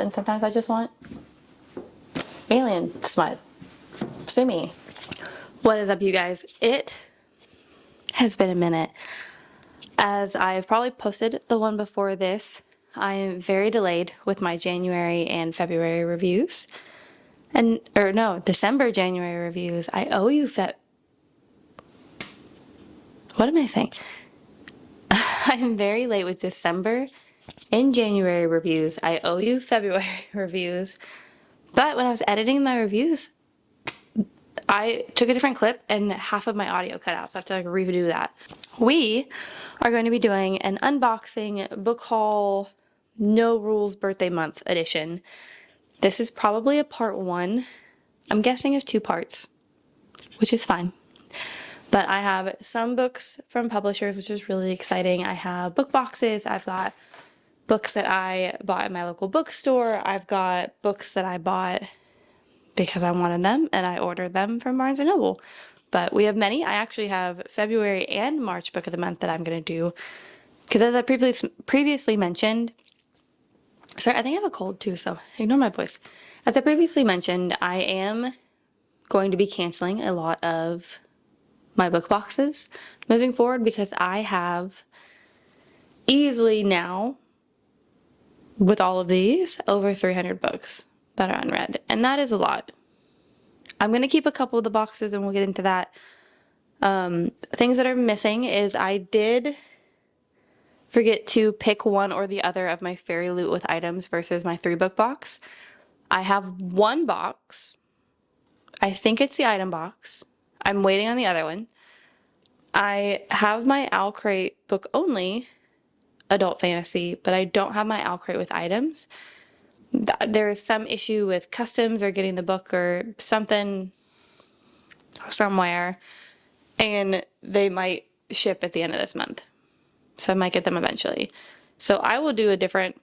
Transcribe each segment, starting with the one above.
and sometimes I just want alien smile. Sue me. What is up, you guys? It has been a minute. As I've probably posted the one before this, I am very delayed with my January and February reviews. December, January reviews. I owe you What am I saying? I'm very late with December and January reviews. I owe you February reviews. But when I was editing my reviews, I took a different clip and half of my audio cut out, so I have to redo that. We are going to be doing an unboxing book haul, no rules birthday month edition. This is probably a part 1. I'm guessing of 2 parts, which is fine. But I have some books from publishers, which is really exciting. I have book boxes. I've got books that I bought at my local bookstore. I've got books that I bought because I wanted them and I ordered them from Barnes & Noble. But we have many. I actually have February and March book of the month that I'm going to do. Because as I previously mentioned, sorry, I think I have a cold too, so ignore my voice. As I previously mentioned, I am going to be canceling a lot of my book boxes moving forward because I have easily now, with all of these, over 300 books that are unread. And that is a lot. I'm going to keep a couple of the boxes and we'll get into that. Things that are missing is I did forget to pick one or the other of my Fairyloot with items versus my 3-book box. I have one box. I think it's the item box. I'm waiting on the other one. I have my Owlcrate book only adult fantasy, but I don't have my Owlcrate with items. There is some issue with customs or getting the book or something somewhere, and they might ship at the end of this month. So I might get them eventually. So I will do a different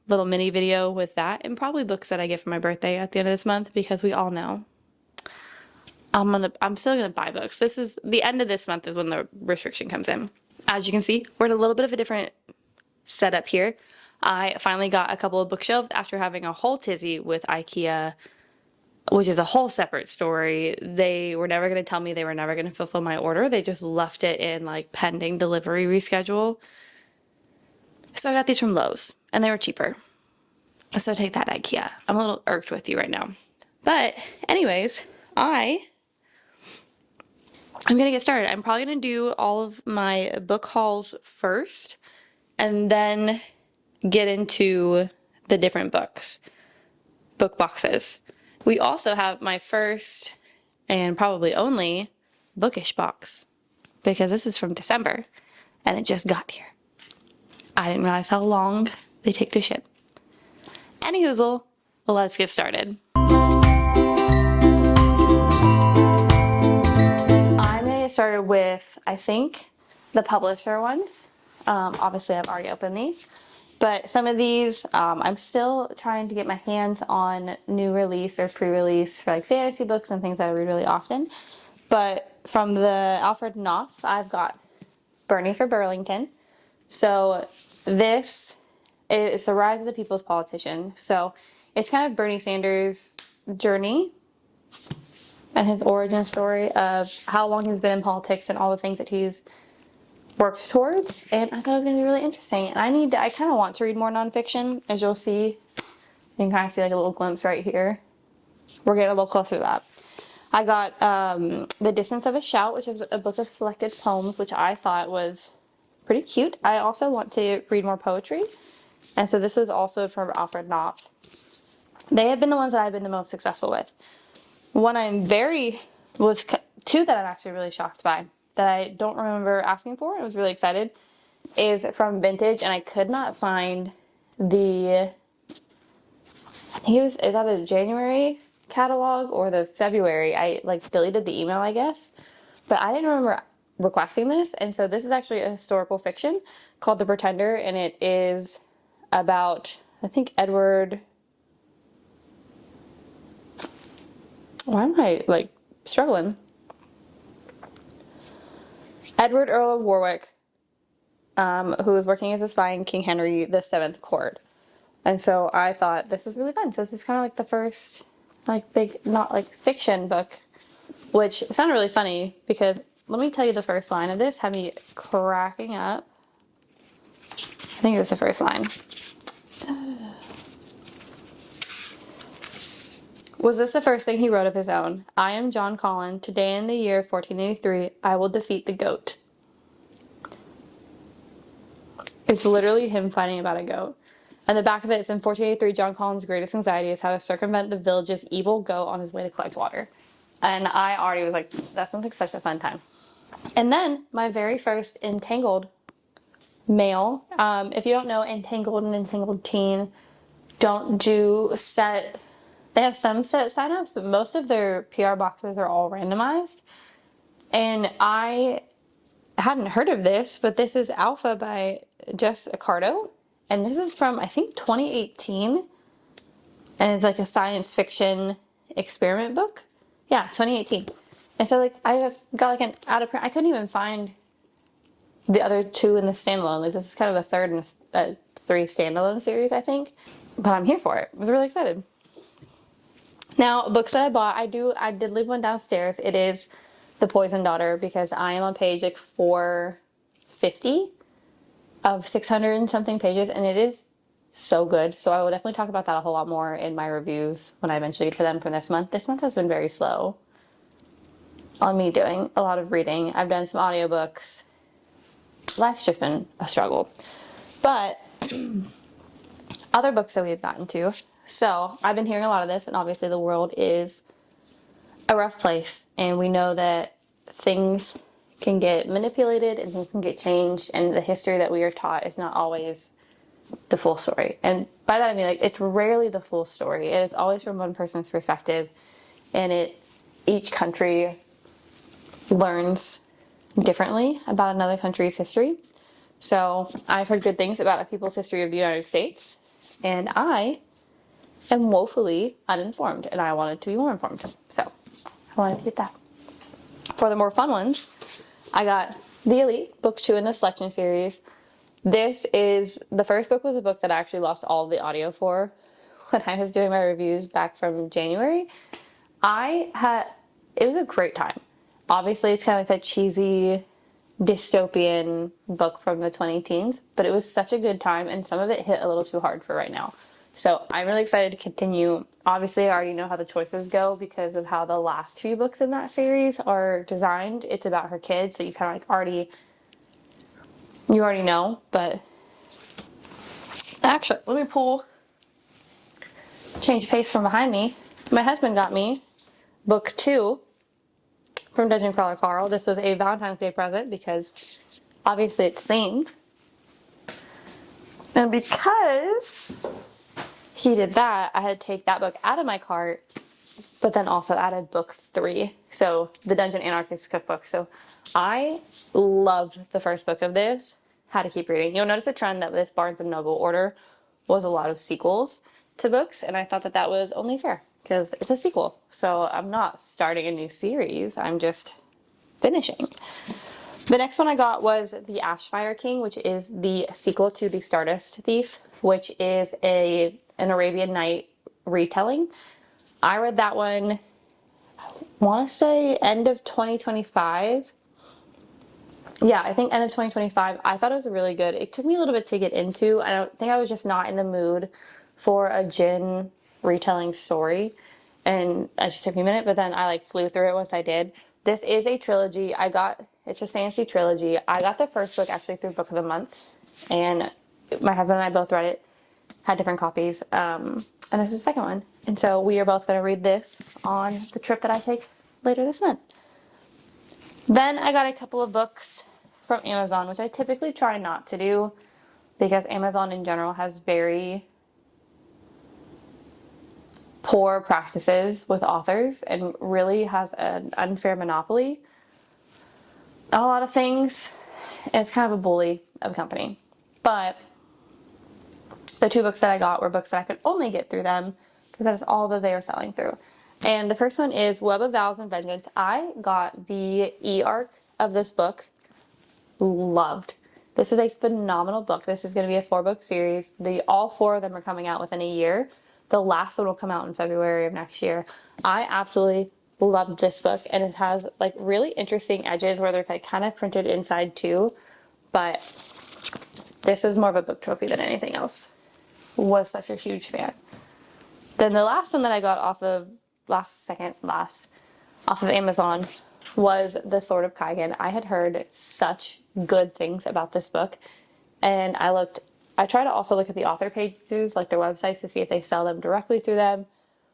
little mini video with that and probably books that I get for my birthday at the end of this month because we all know I'm still gonna buy books. This is the end of this month is when the restriction comes in. As you can see, we're in a little bit of a different setup here. I finally got a couple of bookshelves after having a whole tizzy with IKEA, which is a whole separate story. They were never going to tell me they were never going to fulfill my order. They just left it in like pending delivery reschedule. So I got these from Lowe's and they were cheaper. So take that, IKEA. I'm a little irked with you right now. But anyways, I'm going to get started. I'm probably going to do all of my book hauls first and then get into the different book boxes. We also have my first and probably only bookish box because this is from December and it just got here. I didn't realize how long they take to ship. Anyhoozle, let's get started. I'm going to get started with, I think, the publisher ones. Obviously, I've already opened these. But some of these, I'm still trying to get my hands on new release or pre-release for like fantasy books and things that I read really often. But from the Alfred Knopf, I've got Bernie for Burlington. So this is The Rise of the People's Politician. So it's kind of Bernie Sanders' journey and his origin story of how long he's been in politics and all the things that he's worked towards, and I thought it was going to be really interesting. And I kind of want to read more nonfiction, as you'll see. You can kind of see like a little glimpse right here. We're getting a little closer to that. I got The Distance of a Shout, which is a book of selected poems, which I thought was pretty cute. I also want to read more poetry, and so this was also from Alfred Knopf. They have been the ones that I've been the most successful with. Two that I'm actually really shocked by, that I don't remember asking for, and I was really excited, is from Vintage, and I could not find I think it was either the January catalog or the February. I deleted the email, I guess, but I didn't remember requesting this, and so this is actually a historical fiction called The Pretender, and it is about, I think, Edward... Why am I, struggling? Edward, Earl of Warwick, who was working as a spy in King Henry VII court. And so I thought this is really fun. So this is kind of like the first like big, not like fiction book, which sounded really funny because let me tell you the first line of this had me cracking up. I think it was the first line. Was this the first thing he wrote of his own? I am John Collin. Today in the year 1483, I will defeat the goat. It's literally him fighting about a goat. And the back of it is in 1483, John Collin's greatest anxiety is how to circumvent the village's evil goat on his way to collect water. And I already was like, that sounds like such a fun time. And then my very first Entangled mail. If you don't know, Entangled and Entangled Teen don't do set. They have some set signups, but most of their PR boxes are all randomized. And I hadn't heard of this, but this is Alpha by Jess Accardo. And this is from, I think, 2018. And it's like a science fiction experiment book. Yeah, 2018. And so, like, I just got like an out of print. I couldn't even find the other two in the standalone. Like, this is kind of the third in a 3 standalone series, I think. But I'm here for it. I was really excited. Now, books that I bought, I did leave one downstairs. It is The Poison Daughter because I am on page like 450 of 600 and something pages, and it is so good. So I will definitely talk about that a whole lot more in my reviews when I eventually get to them from this month. This month has been very slow on me doing a lot of reading. I've done some audiobooks. Life's just been a struggle. But other books that we've gotten to. So I've been hearing a lot of this, and obviously the world is a rough place, and we know that things can get manipulated and things can get changed, and the history that we are taught is not always the full story. And by that I mean, like, it's rarely the full story. It is always from one person's perspective, and each country learns differently about another country's history. So I've heard good things about people's history of the United States, and I am woefully uninformed, and I wanted to be more informed. So I wanted to get that. For the more fun ones, I got The Elite, book 2 in the selection series. This is, the first book was a book that I actually lost all of the audio for when I was doing my reviews back from January. It was a great time. Obviously, it's kind of like that cheesy dystopian book from the 20-teens, but it was such a good time, and some of it hit a little too hard for right now. So I'm really excited to continue. Obviously, I already know how the choices go because of how the last few books in that series are designed. It's about her kids, so you kind of like you already know. But actually, let me change pace from behind me. My husband got me book 2 from Dungeon Crawler Carl. This was a Valentine's Day present because obviously it's themed. And because he did that, I had to take that book out of my cart, but then also added book 3. So the Dungeon Anarchist cookbook. So I loved the first book of this. Had to keep reading. You'll notice a trend that this Barnes & Noble order was a lot of sequels to books, and I thought that that was only fair because it's a sequel. So I'm not starting a new series, I'm just finishing. The next one I got was The Ashfire King, which is the sequel to The Stardust Thief, which is an Arabian Night retelling. I read that one, I want to say end of 2025. Yeah, I think end of 2025. I thought it was really good. It took me a little bit to get into. I don't think I was just not in the mood for a Jinn retelling story, and it just took me a minute, but then I like flew through it once I did. This is a trilogy. It's a fantasy trilogy. I got the first book actually through Book of the Month, and my husband and I both read it, had different copies, and this is the second one. And so we are both going to read this on the trip that I take later this month. Then I got a couple of books from Amazon, which I typically try not to do because Amazon in general has very poor practices with authors and really has an unfair monopoly on a lot of things. And it's kind of a bully of a company. But the 2 books that I got were books that I could only get through them because that is all that they are selling through. And the first one is Web of Vows and Vengeance. I got the e-arc of this book. Loved This is a phenomenal book. This is going to be a 4-book series. All 4 of them are coming out within a year. The last one will come out in February of next year. I absolutely loved this book, and it has like really interesting edges where they're like kind of printed inside too. But this was more of a book trophy than anything else. Was such a huge fan. Then the last one that I got off of Amazon was The Sword of Kaigen. I had heard such good things about this book, and I try to also look at the author pages, like their websites, to see if they sell them directly through them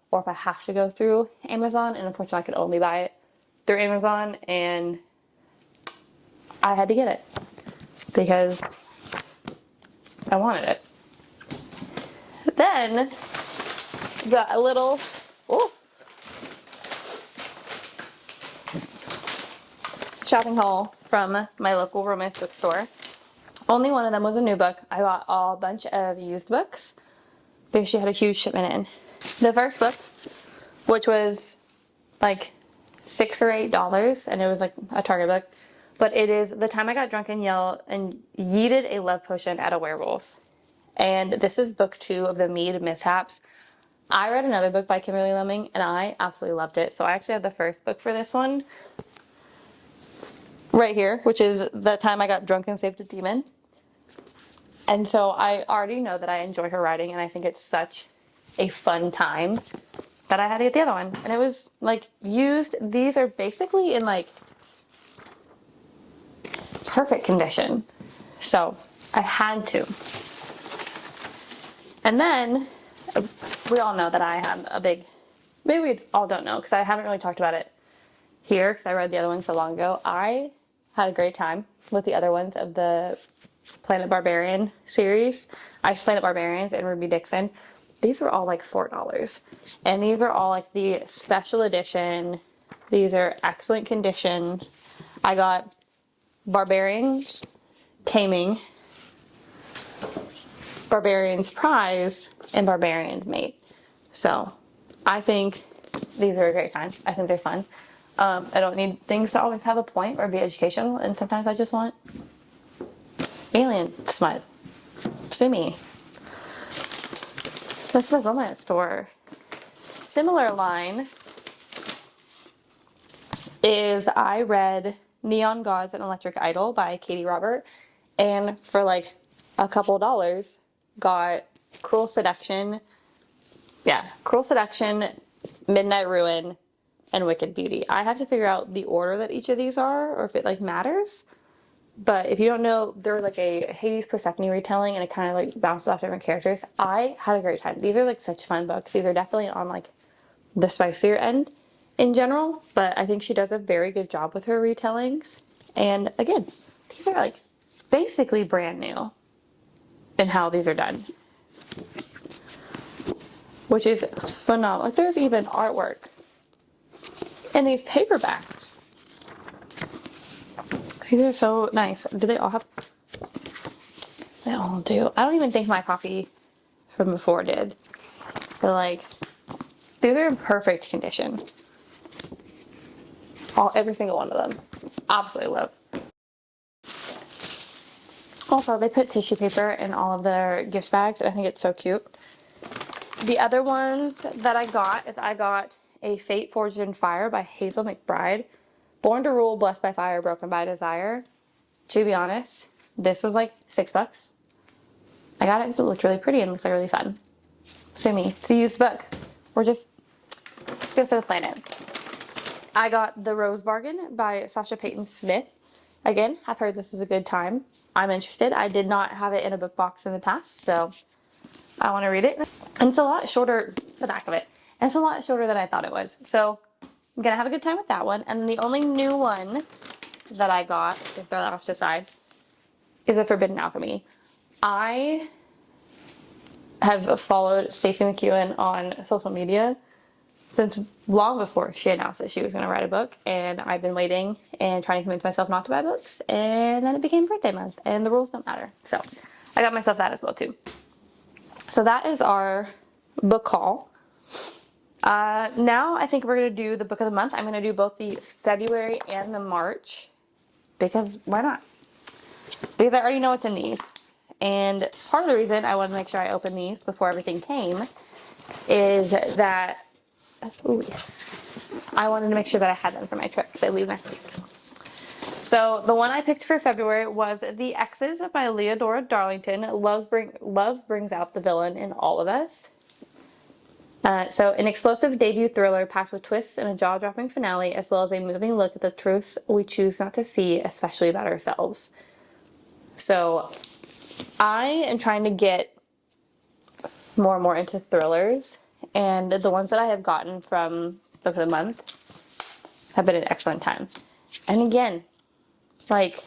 or if I have to go through Amazon. And unfortunately I could only buy it through Amazon, and I had to get it because I wanted it. Then got a little shopping haul from my local romance bookstore. Only one of them was a new book. I got a bunch of used books because she had a huge shipment in. The first book, which was like $6 or $8, and it was like a Target book, but it is The Time I Got Drunk and Yeeted a Love Potion at a Werewolf. And this is book 2 of the Mead Mishaps. I read another book by Kimberly Lemming, and I absolutely loved it. So I actually have the first book for this one right here, which is The Time I Got Drunk and Saved a Demon. And so I already know that I enjoy her writing, and I think it's such a fun time that I had to get the other one. And it was like used. These are basically in like perfect condition. So I had to. And then we all know that I have a big, maybe we all don't know because I haven't really talked about it here because I read the other one so long ago. I had a great time with the other ones of the Planet Barbarian series. Ice Planet Barbarians and Ruby Dixon. These were all like $4. And these are all like the special edition. These are excellent condition. I got Barbarians Taming, Barbarian's Prize, and Barbarian's Mate. So I think these are a great time. I think they're fun. I don't need things to always have a point or be educational, and sometimes I just want alien smut. Sue me. This is the romance store. Similar line is I read Neon Gods and Electric Idol by Katie Robert, and for like a couple dollars got Cruel Seduction, Midnight Ruin, and Wicked Beauty. I have to figure out the order that each of these are, or if it like matters. But if you don't know, they're like a Hades Persephone retelling, and it kind of like bounces off different characters. I had a great time. These are like such fun books. These are definitely on like the spicier end in general, but I think she does a very good job with her retellings. And again, these are like basically brand new in how these are done, which is phenomenal. Like there's even artwork in these paperbacks. These are so nice. Do they all have? They all do. I don't even think my copy from before did. But like, these are in perfect condition. Every single one of them. Absolutely love. Also, they put tissue paper in all of their gift bags, and I think it's so cute. The other ones that I got is I got a Fate Forged in Fire by Hazel McBride. Born to Rule, Blessed by Fire, Broken by Desire. To be honest, this was like $6. I got it because it looked really pretty and looked really fun. Sue me. It's a used book. Let's go for the planet. I got The Rose Bargain by Sasha Payton Smith. Again, I've heard this is a good time. I'm interested. I did not have it in a book box in the past, so I want to read it. And it's a lot shorter. It's the back of it. And it's a lot shorter than I thought it was. So I'm going to have a good time with that one. And the only new one that I got, to throw that off to the side, is A Forbidden Alchemy. I have followed Stacey McEwen on social media since long before she announced that she was going to write a book. And I've been waiting and trying to convince myself not to buy books. And then it became birthday month and the rules don't matter. So I got myself that as well too. So that is our book haul. Now I think we're going to do the book of the month. I'm going to do both the February and the March because why not? because I already know what's in these. And part of the reason I wanted to make sure I opened these before everything came is that, oh yes, I wanted to make sure that I had them for my trip because I leave next week. So the one I picked for February was The X's by Leodora Darlington. Love brings out the villain in all of us. So an explosive debut thriller packed with twists and a jaw-dropping finale, as well as a moving look at the truths we choose not to see, especially about ourselves. So I am trying to get more and more into thrillers, and the ones that I have gotten from Book of the Month have been an excellent time. And again, like,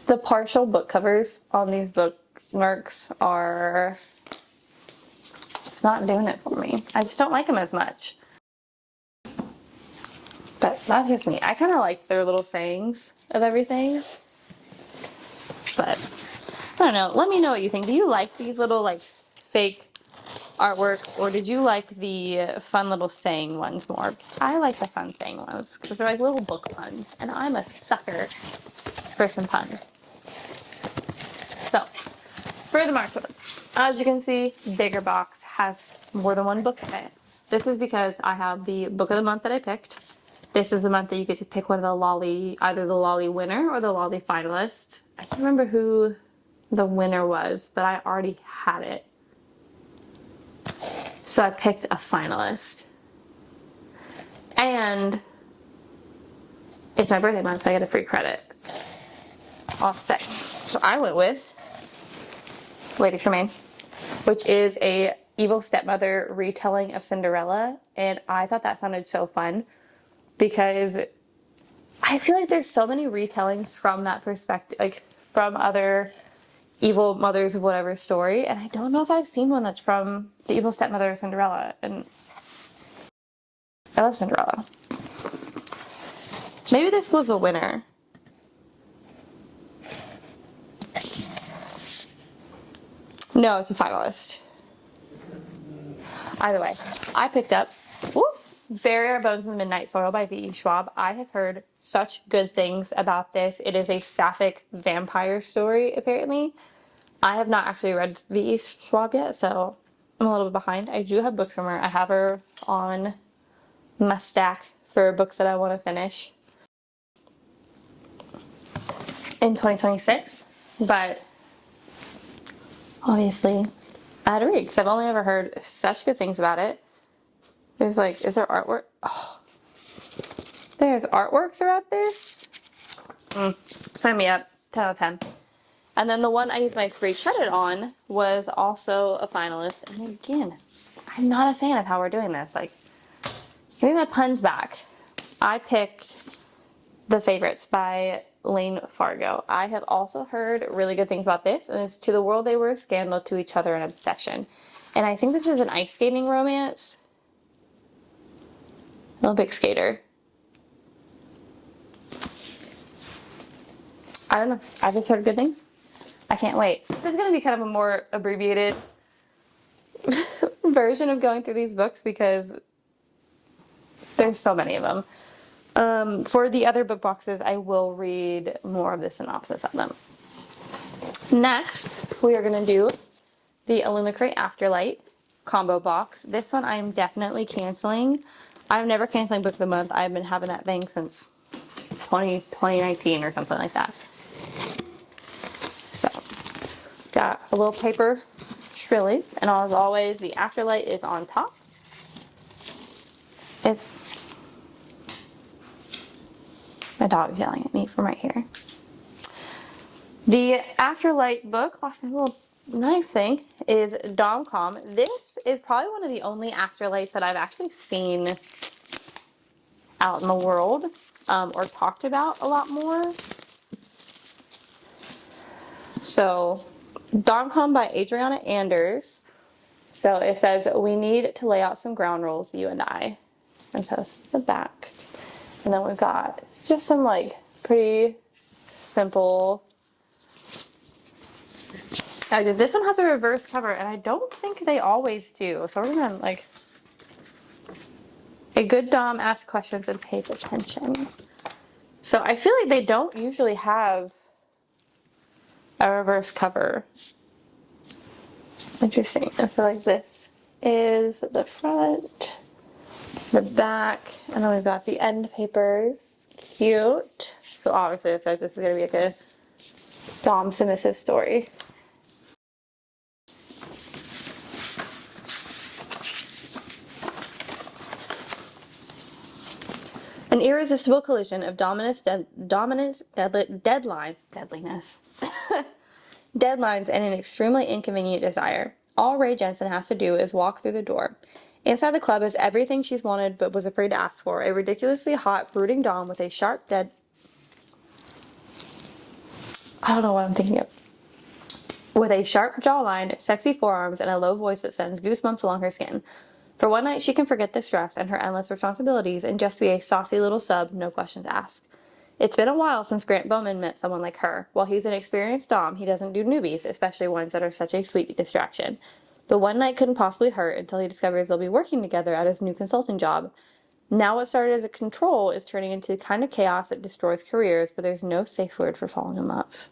the partial book covers on these bookmarks are, it's not doing it for me. I just don't like them as much. But that's just me. I kind of like their little sayings of everything. But I don't know. Let me know what you think. Do you like these little like fake artwork, or did you like the fun little saying ones more? I like the fun saying ones because they're like little book puns, and I'm a sucker for some puns. So for the March one, as you can see, bigger box has more than one book in it. This is because I have the book of the month that I picked. This is the month that you get to pick one of the Lolly, either the Lolly winner or the Lolly finalist. I can't remember who the winner was, but I already had it. So I picked a finalist. And it's my birthday month, so I get a free credit. I'll say. So I went with Lady Tremaine, which is a evil stepmother retelling of Cinderella. And I thought that sounded so fun because I feel like there's so many retellings from that perspective, like from other evil mothers of whatever story, and I don't know if I've seen one that's from the evil stepmother of Cinderella, and I love Cinderella. Maybe this was the winner. No, it's a finalist. Either way, I picked up Bury Our Bones in the Midnight Soil by V.E. Schwab. I have heard such good things about this. It is a sapphic vampire story, apparently. I have not actually read V.E. Schwab yet, so I'm a little bit behind. I do have books from her. I have her on my stack for books that I want to finish in 2026, but obviously I had to read because I've only ever heard such good things about it. There's like, is there artwork? Oh, there's artwork throughout this. Sign me up. 10 out of 10. And then the one I used my free credit on was also a finalist. And again, I'm not a fan of how we're doing this. Like, give me my puns back. I picked The Favorites by Lane Fargo. I have also heard really good things about this, and it's To the World They Were a Scandal, to Each Other an Obsession. And I think this is an ice skating romance. Olympic skater. I don't know. I've just heard good things. I can't wait. This is going to be kind of a more abbreviated version of going through these books because there's so many of them. For the other book boxes, I will read more of the synopsis of them. Next, we are going to do the illumicrate Afterlight combo box. This one I am definitely canceling. I'm never canceling book of the month. I've been having that thing since 2019 or something like that. So, got a little paper Shrillies, and as always, the Afterlight is on top. My dog is yelling at me from right here. The Afterlight book, off my little knife thing, is Dom-Com. This is probably one of the only Afterlights that I've actually seen out in the world, or talked about a lot more. So, Dom-Com by Adriana Anders. So it says, we need to lay out some ground rules, you and I. And so this is the back. And then we've got just some like pretty simple. This one has a reverse cover, and I don't think they always do. So we're gonna like, a good Dom asks questions and pays attention. So I feel like they don't usually have a reverse cover. Interesting. I feel like this is the front, the back, and then we've got the end papers. Cute. So obviously I feel like this is going to be like a Dom submissive story. An irresistible collision of deadliness, deadlines, and an extremely inconvenient desire. All Ray Jensen has to do is walk through the door. Inside the club is everything she's wanted but was afraid to ask for. A ridiculously hot, brooding Dom with a sharp, I don't know what I'm thinking of. With a sharp jawline, sexy forearms, and a low voice that sends goosebumps along her skin. For one night, she can forget the stress and her endless responsibilities and just be a saucy little sub, no questions asked. It's been a while since Grant Bowman met someone like her. While he's an experienced Dom, he doesn't do newbies, especially ones that are such a sweet distraction. But one night couldn't possibly hurt until he discovers they'll be working together at his new consulting job. Now what started as a control is turning into the kind of chaos that destroys careers, but there's no safe word for falling in love.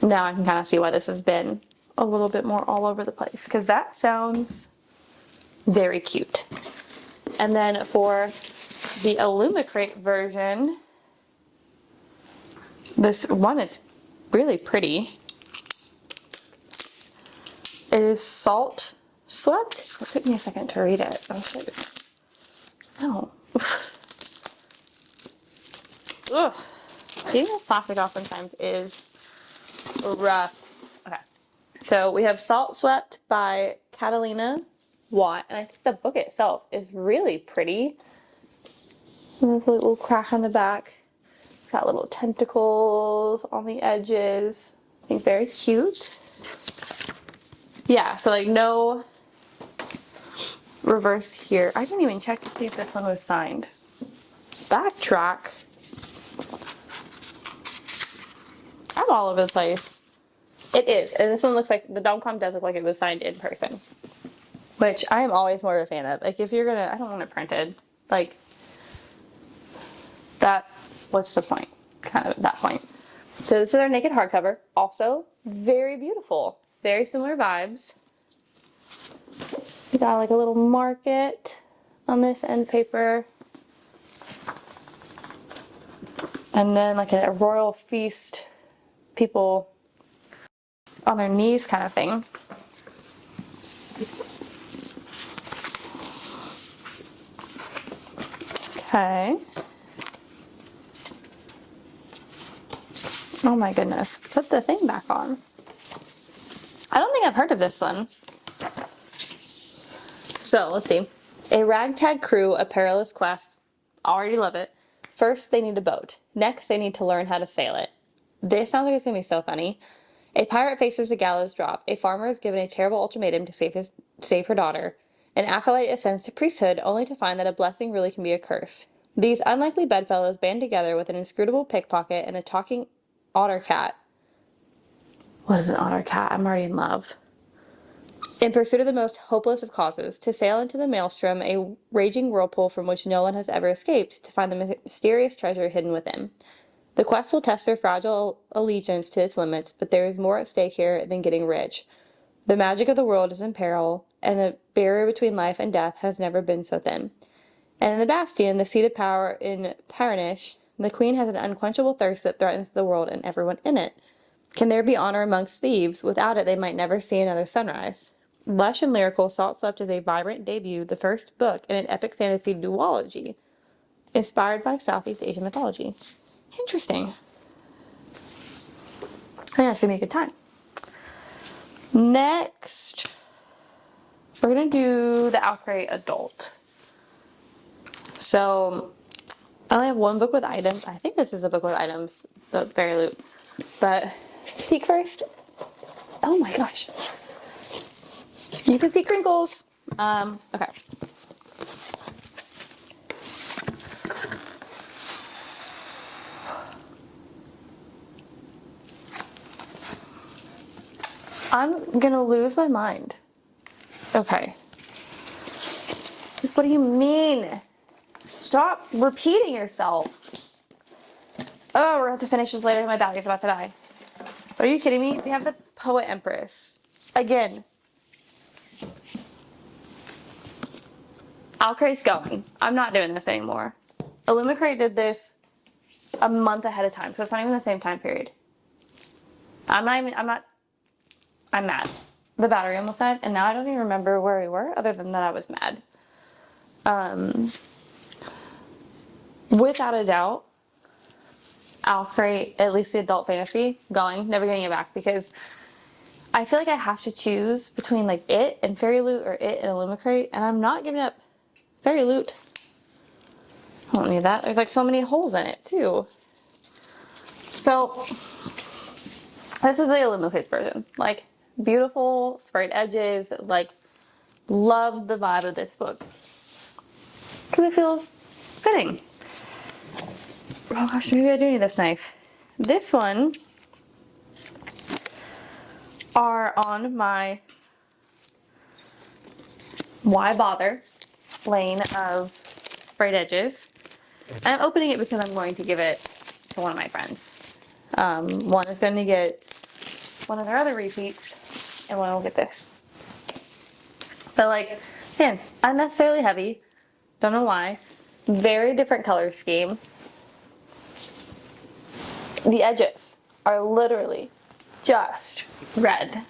Now I can kind of see why this has been a little bit more all over the place, because that sounds very cute. And then for the illumicrate version, this one is really pretty. It is salt swept. It took me a second to read it. No. Ugh. Getting this plastic off sometimes is rough. Okay. So we have Salt Swept by Catalina Watt. And I think the book itself is really pretty. And there's a little crack on the back. It's got little tentacles on the edges. I think very cute. Yeah, so like no reverse here. I didn't even check to see if this one was signed. Let's backtrack. I'm all over the place. It is. And this one looks like, the Domcom does look like it was signed in person. Which I am always more of a fan of. Like if you're gonna, I don't want it printed. Like that, what's the point? Kind of at that point. So this is our naked hardcover. Also very beautiful. Very similar vibes. We got like a little market on this end paper. And then like a royal feast, people on their knees kind of thing. Okay. Oh my goodness. Put the thing back on. I don't think I've heard of this one. So let's see. A ragtag crew, a perilous quest. Already love it. First, they need a boat. Next, they need to learn how to sail it. This sounds like it's going to be so funny. A pirate faces the gallows drop. A farmer is given a terrible ultimatum to save her daughter. An acolyte ascends to priesthood only to find that a blessing really can be a curse. These unlikely bedfellows band together with an inscrutable pickpocket and a talking otter cat. What is an otter cat? I'm already in love. In pursuit of the most hopeless of causes, to sail into the maelstrom, a raging whirlpool from which no one has ever escaped, to find the mysterious treasure hidden within. The quest will test their fragile allegiance to its limits, but there is more at stake here than getting rich. The magic of the world is in peril, and the barrier between life and death has never been so thin. And in the Bastion, the seat of power in Paranish, the queen has an unquenchable thirst that threatens the world and everyone in it. Can there be honor amongst thieves? Without it, they might never see another sunrise. Lush and lyrical, Salt Swept is a vibrant debut, the first book in an epic fantasy duology, inspired by Southeast Asian mythology. Interesting. I think that's going to be a good time. Next, we're going to do the Owlcrate Adult. So, I only have one book with items. I think this is a book with items, the Fairyloot. But, peek first. Oh my gosh. You can see crinkles. Okay. I'm gonna lose my mind. Okay. What do you mean? Stop repeating yourself. Oh, we're going to have to finish this later. My battery's about to die. Are you kidding me? We have the Poet Empress. Again. Owlcrate's going. I'm not doing this anymore. Illumicrate did this a month ahead of time, so it's not even the same time period. I'm mad. The battery almost died, and now I don't even remember where we were, other than that I was mad. Without a doubt, Owlcrate, at least the adult fantasy, going, never getting it back, because I feel like I have to choose between like it and Fairyloot or it and illumicrate, and I'm not giving up Fairyloot. I don't need that. There's like so many holes in it too. So this is the illumicrate version. Like beautiful sprayed edges. Like love the vibe of this book because it feels fitting. Oh gosh, maybe I do need this knife. This one are on my why bother lane of sprayed edges. And I'm opening it because I'm going to give it to one of my friends. One is going to get one of their other repeats, and one will get this. But like, man, unnecessarily heavy. Don't know why. Very different color scheme. The edges are literally just red.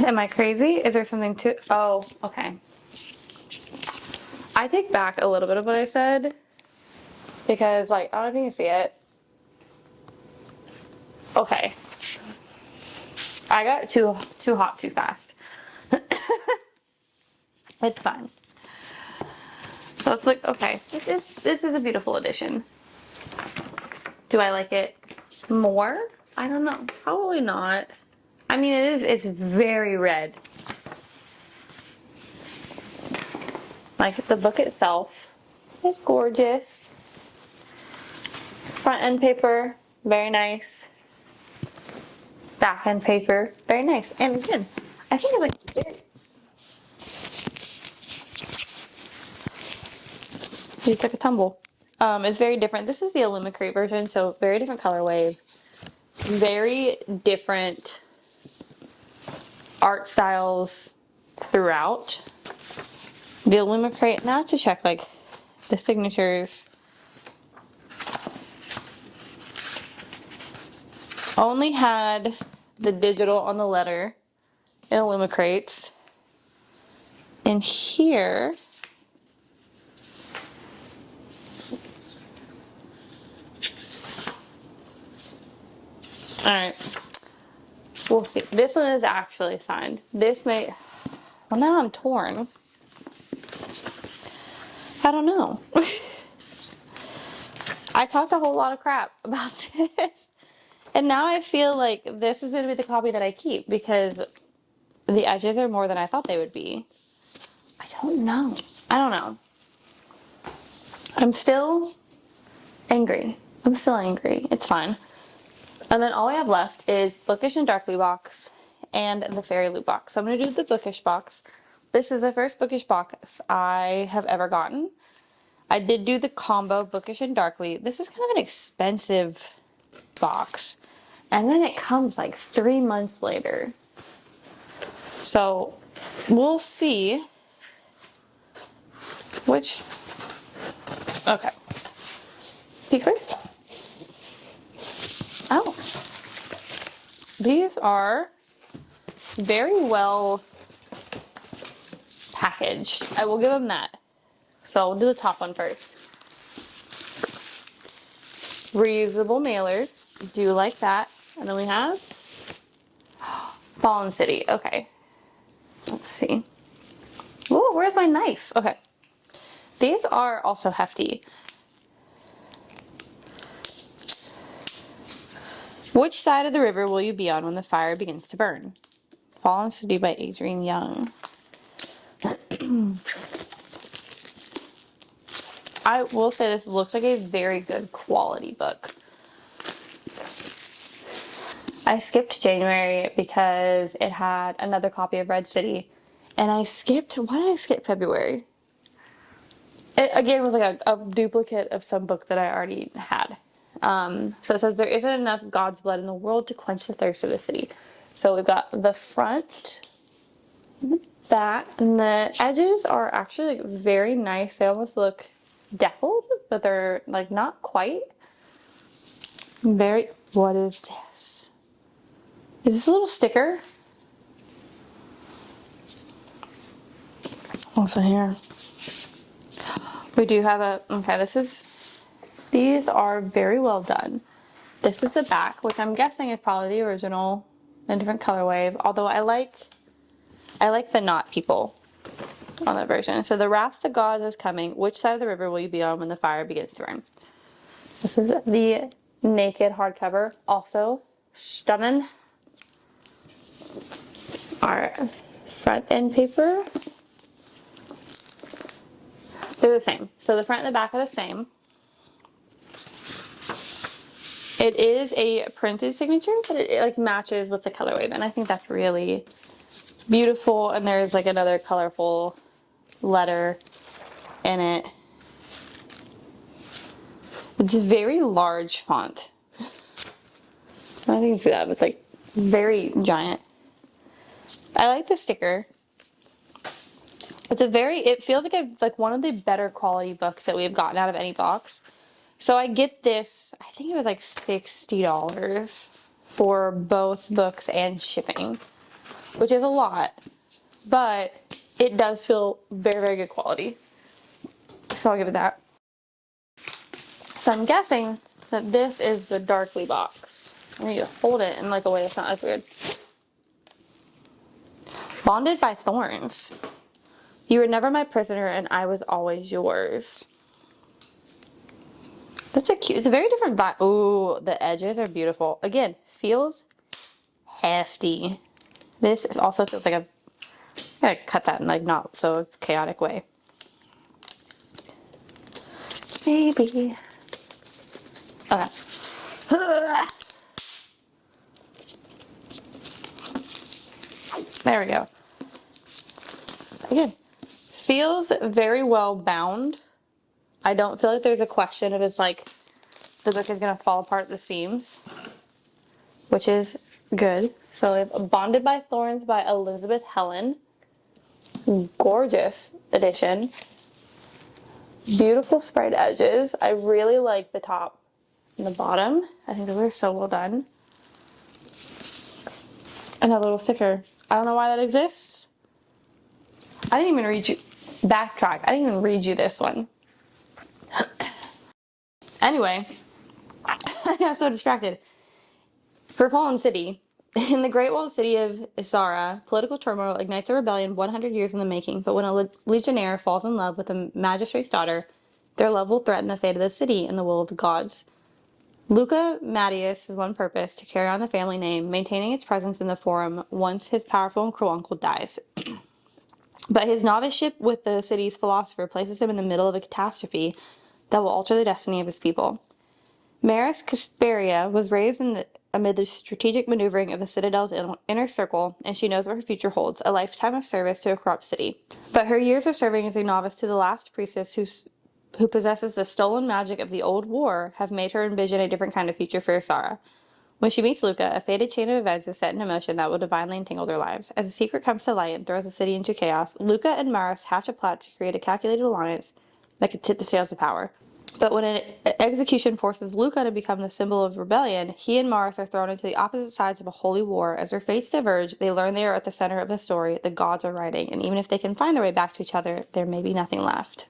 Am I crazy? Is there something to... Oh, okay. I take back a little bit of what I said because, like, I don't know if you can see it. Okay. I got too hot too fast. It's fine. So it's like, okay, this is a beautiful addition. Do I like it more? I don't know. Probably not. I mean, it's very red. Like the book itself is gorgeous. Front end paper, very nice. Back end paper, very nice. And again, I think it's like you took a tumble. It's very different. This is the illumicrate version, so very different colorway, very different art styles throughout. The illumicrate, now to check like the signatures. Only had the digital on the letter in illumicrates. And here, alright, we'll see. This one is actually signed. This may, well now I'm torn. I don't know. I talked a whole lot of crap about this. And now I feel like this is going to be the copy that I keep because the edges are more than I thought they would be. I don't know. I'm still angry. It's fine. And then all we have left is Bookish and Darkly box and the Fairyloot box. So I'm going to do the Bookish box. This is the first Bookish box I have ever gotten. I did do the combo Bookish and Darkly. This is kind of an expensive box. And then it comes like 3 months later. So we'll see which... Okay. Peekers? Oh. These are very well packaged. I will give them that. So we'll do the top one first. Reusable mailers. Do like that. And then we have Fallen City. Okay. Let's see. Oh, where's my knife? Okay. These are also hefty. Which side of the river will you be on when the fire begins to burn? Fallen City by Adrienne Young. I will say this looks like a very good quality book. I skipped January because it had another copy of Red City. And why did I skip February? It, again, was like a duplicate of some book that I already had. So it says, there isn't enough God's blood in the world to quench the thirst of the city. So we've got the front, the back, and the edges are actually like very nice. They almost look deckled, but they're like not quite. Very, what is this? Is this a little sticker? What's in here? We do have a, okay, these are very well done. This is the back, which I'm guessing is probably the original in a different colorway, although I like the knot people on that version. So the wrath of the gods is coming. Which side of the river will you be on when the fire begins to burn? This is the naked hardcover, also stunning. Our front end paper, they're the same. So the front and the back are the same. It is a printed signature, but it like matches with the colorway, and I think that's really beautiful. And there's like another colorful letter in it. It's a very large font. I don't know if you can see that, but it's like very giant. I like the sticker. It feels like one of the better quality books that we've gotten out of any box. So I get this, I think it was like $60 for both books and shipping, which is a lot, but it does feel very, very good quality. So I'll give it that. So I'm guessing that this is the Darkly box. I need to hold it in like a way that's not as weird. Bonded by Thorns. You were never my prisoner and I was always yours. That's a cute, it's a very different vibe. Ooh, the edges are beautiful. Again, feels hefty. This also feels like I gotta cut that in like not so chaotic way. Maybe. Okay. There we go. Again, feels very well bound. I don't feel like there's a question of if like the book is gonna fall apart at the seams, which is good. So we have Bonded by Thorns by Elizabeth Helen. Gorgeous edition. Beautiful sprayed edges. I really like the top and the bottom. I think those are so well done. And a little sticker. I don't know why that exists. I didn't even read you, backtrack. I didn't even read you this one. Anyway, I got so distracted. For Fallen City, in the great walled city of Isara, political turmoil ignites a rebellion 100 years in the making, but when a legionnaire falls in love with a magistrate's daughter, their love will threaten the fate of the city and the will of the gods. Luca Mattius has one purpose, to carry on the family name, maintaining its presence in the forum once his powerful and cruel uncle dies. But his noviceship with the city's philosopher places him in the middle of a catastrophe that will alter the destiny of his people. Maris Casperia was raised amid the strategic maneuvering of the Citadel's inner circle, and she knows what her future holds, a lifetime of service to a corrupt city. But her years of serving as a novice to the last priestess who possesses the stolen magic of the old war have made her envision a different kind of future for Isara. When she meets Luca, a fated chain of events is set in motion that will divinely entangle their lives. As a secret comes to light and throws the city into chaos, Luca and Maris hatch a plot to create a calculated alliance that could tip the scales of power. But when an execution forces Luca to become the symbol of rebellion, he and Maris are thrown into the opposite sides of a holy war. As their fates diverge, they learn they are at the center of the story the gods are writing, and even if they can find their way back to each other, there may be nothing left.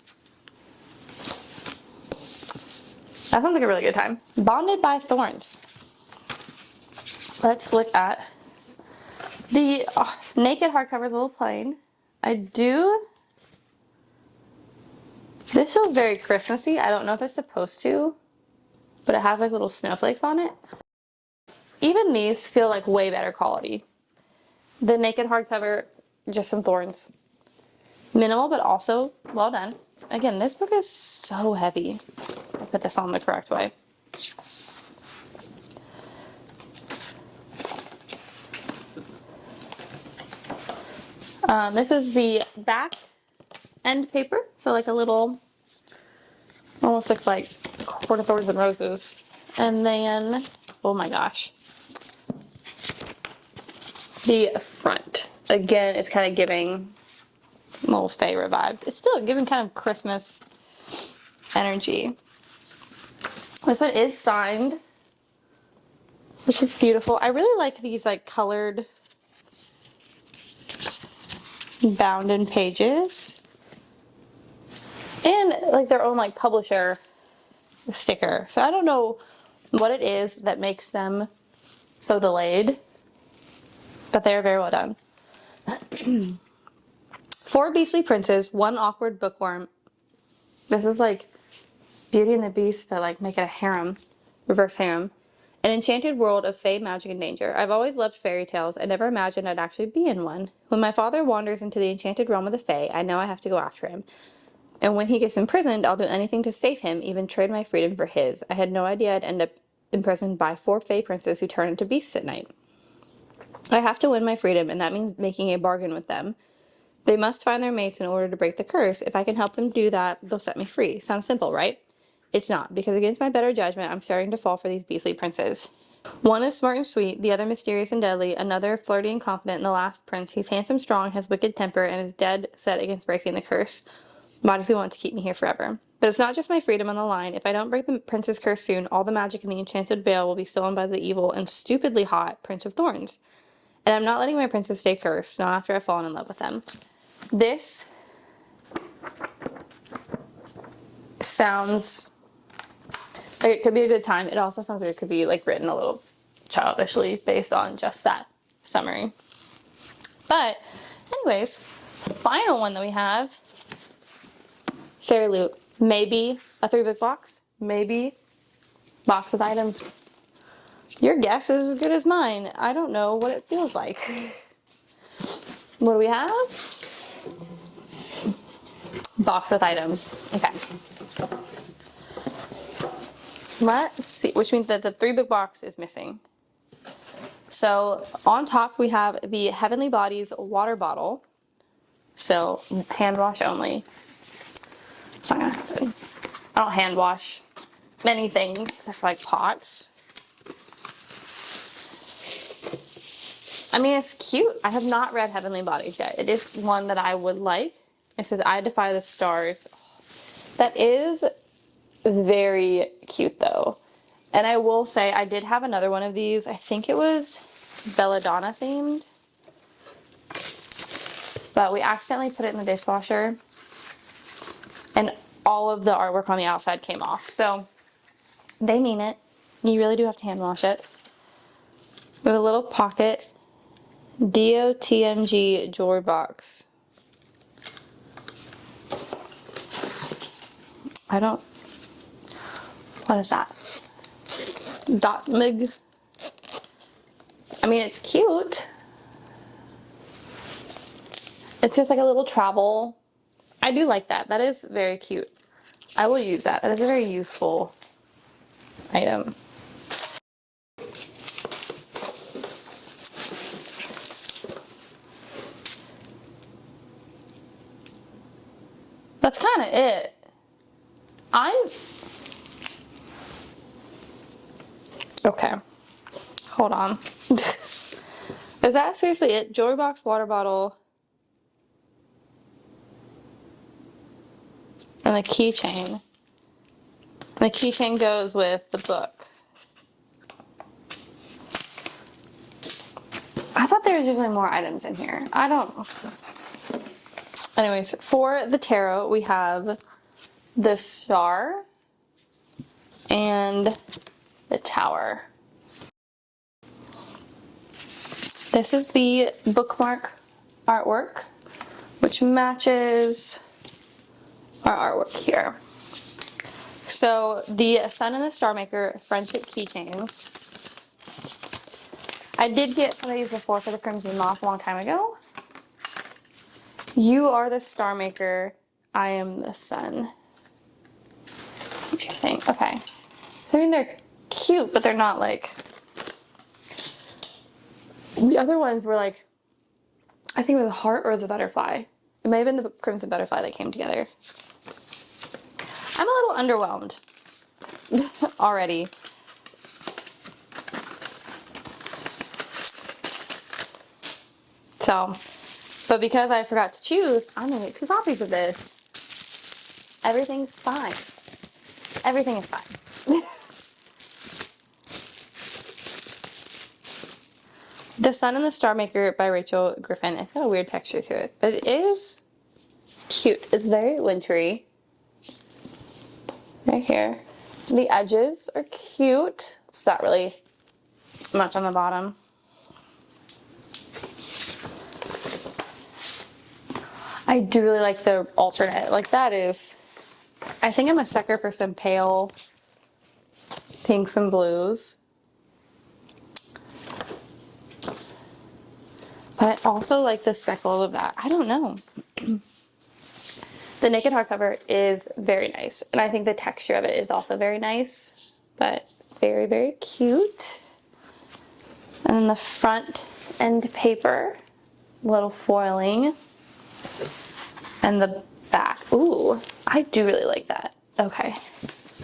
That sounds like a really good time. Bonded by Thorns. Let's look at the naked hardcover, is a little plain. This feels very Christmassy. I don't know if it's supposed to, but it has like little snowflakes on it. Even these feel like way better quality. The naked hardcover, just some thorns. Minimal, but also well done. Again, this book is so heavy. I'll put this on the correct way. This is the back end paper, so like a little Almost looks like Court of Thorns and Roses. And then, oh my gosh. The front. Again, it's kind of giving little favorite vibes. It's still giving kind of Christmas energy. This one is signed, which is beautiful. I really like these like colored bound in pages. And like their own like publisher sticker. So I don't know what it is that makes them so delayed, but they are very well done. 4 beastly princes, 1 awkward bookworm. This is like Beauty and the Beast, but like make it a harem, reverse harem. An enchanted world of fae, magic, and danger. I've always loved fairy tales. I never imagined I'd actually be in one. When my father wanders into the enchanted realm of the fae, I know I have to go after him. And when he gets imprisoned, I'll do anything to save him, even trade my freedom for his. I had no idea I'd end up imprisoned by 4 fae princes who turn into beasts at night. I have to win my freedom, and that means making a bargain with them. They must find their mates in order to break the curse. If I can help them do that, they'll set me free. Sounds simple, right? It's not, because against my better judgment, I'm starting to fall for these beastly princes. One is smart and sweet, the other mysterious and deadly, another flirty and confident, and the last prince, he's handsome, strong, has wicked temper, and is dead set against breaking the curse. Why does he want to keep me here forever? But it's not just my freedom on the line. If I don't break the prince's curse soon, all the magic in the enchanted veil will be stolen by the evil and stupidly hot Prince of Thorns. And I'm not letting my princes stay cursed, not after I've fallen in love with them. This sounds like it could be a good time. It also sounds like it could be like written a little childishly based on just that summary. But anyways, final one that we have, Fairyloot. Maybe a 3-book box, maybe box with items. Your guess is as good as mine. I don't know what it feels like. What do we have? Box with items. Okay. Let's see, which means that the 3-book box is missing. So on top we have the Heavenly Bodies water bottle. So hand wash only. It's not gonna happen. I don't hand wash anything except for like pots. I mean, it's cute. I have not read Heavenly Bodies yet. It is one that I would like. It says, I defy the stars. That is very cute though. And I will say, I did have another one of these. I think it was Belladonna themed. But we accidentally put it in the dishwasher. And all of the artwork on the outside came off. So they mean it. You really do have to hand wash it. We have a little pocket BOTM jewelry box. What is that? Dotmig. I mean, it's cute. It's just like a little travel. I do like that. That is very cute. I will use that. That is a very useful item. That's kind of it. Okay. Hold on. Is that seriously it? Jewelry box, water bottle, and the keychain. The keychain goes with the book. I thought there was usually more items in here. I don't. Anyways, for the tarot, we have the star and the tower. This is the bookmark artwork, which matches our artwork here. So the Sun and the Star Maker friendship keychains. I did get some of these before for the Crimson Moth a long time ago. You are the Star Maker, I am the Sun. Interesting. Okay. So I mean they're cute, but they're not like the other ones were like, I think it was a heart or the butterfly. It may have been the Crimson Butterfly that came together. I I'm a little underwhelmed already. So, but because I forgot to choose, I'm gonna get 2 copies of this. Everything's fine. Everything is fine. The Sun and the Star Maker by Rachel Griffin. It's got a weird texture to it, but it is cute. It's very wintry. Right here. The edges are cute. It's not really much on the bottom. I do really like the alternate. Like that is, I think I'm a sucker for some pale pinks and blues. But I also like the speckle of that. I don't know. The naked hardcover is very nice. And I think the texture of it is also very nice. But very, very cute. And then the front end paper. Little foiling. And the back. Ooh, I do really like that. Okay.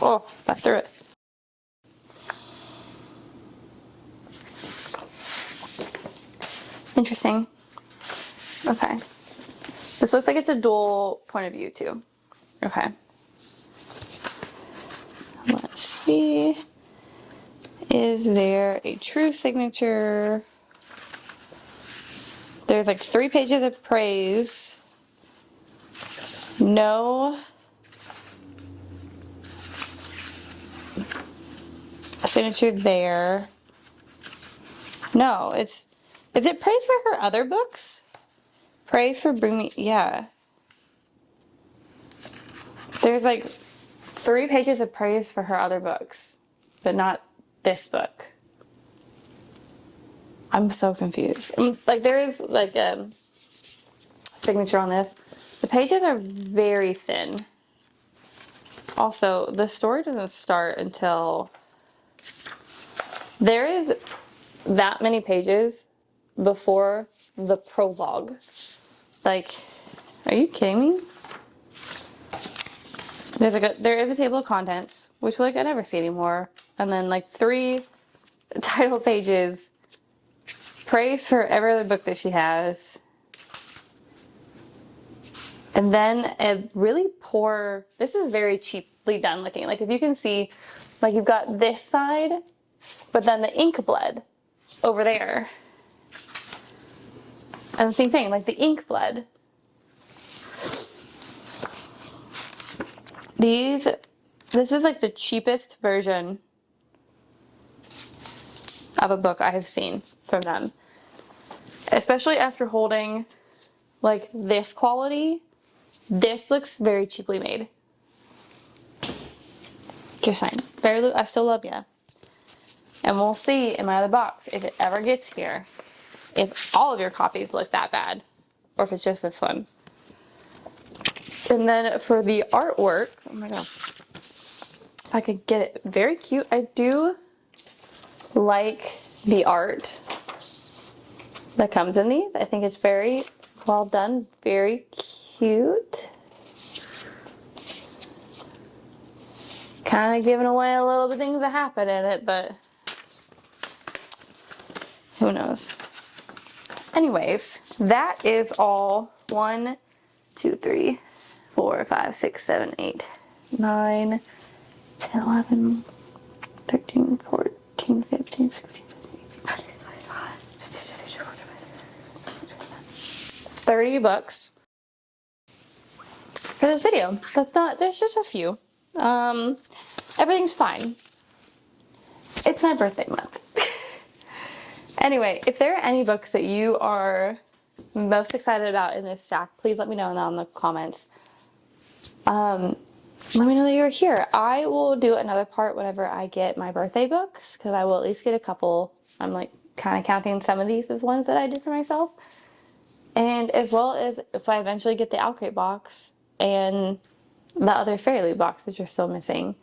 Oh, got through it. Interesting. Okay. This looks like it's a dual point of view too. Okay. Let's see. Is there a true signature? There's like 3 pages of praise. No signature there. No, is it praise for her other books? Praise for Bring Me, yeah. There's like 3 pages of praise for her other books, but not this book. I'm so confused. Like there is like a signature on this. The pages are very thin. Also, the story doesn't start until there is that many pages before the prologue. Like, are you kidding me? There's like there is a table of contents, which like I never see anymore, and then like 3 title pages, praise for every other book that she has, and then a really poor. This is very cheaply done looking. Like if you can see, like you've got this side, but then the ink bled over there, and the same thing, like the ink bled. This is like the cheapest version of a book I have seen from them. Especially after holding like this quality, this looks very cheaply made. Just saying. Fairyloot, I still love ya. And we'll see in my other box if it ever gets here, if all of your copies look that bad, or if it's just this one. And then for the artwork, oh my gosh, if I could get it, very cute. I do like the art that comes in these. I think it's very well done, very cute. Kind of giving away a little bit of things that happen in it, but who knows. Anyways, that is all 1, 2, 3, 4, 5, 6, 7, 8, 9, 10, 11, 13, 14, 15, 16, 17, 18, 30 books for this video. There's just a few. Everything's fine. It's my birthday month. Anyway, if there are any books that you are most excited about in this stack, please let me know in the comments. Let me know that you're here. I will do another part whenever I get my birthday books, because I will at least get a couple. I'm like kind of counting some of these as ones that I did for myself. And as well as if I eventually get the Owlcrate box and the other Fairyloot box that you're still missing.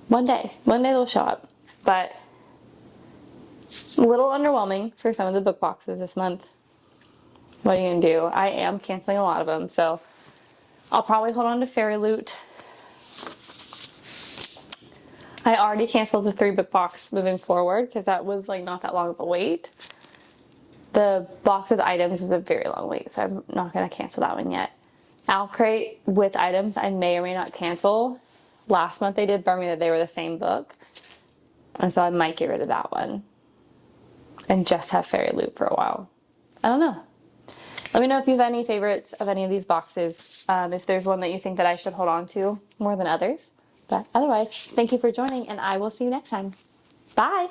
One day they'll show up. But a little underwhelming for some of the book boxes this month. What are you gonna do? I am canceling a lot of them, so I'll probably hold on to Fairyloot I already canceled the 3-book box moving forward because that was like not that long of a wait. The box with items is a very long wait, so I'm not going to cancel that one yet. Owlcrate with items I may or may not cancel. Last month they did inform me that they were the same book, and so I might get rid of that one and just have Fairyloot for a while. I don't know. Let me know if you have any favorites of any of these boxes, if there's one that you think that I should hold on to more than others. But otherwise, thank you for joining, and I will see you next time. Bye!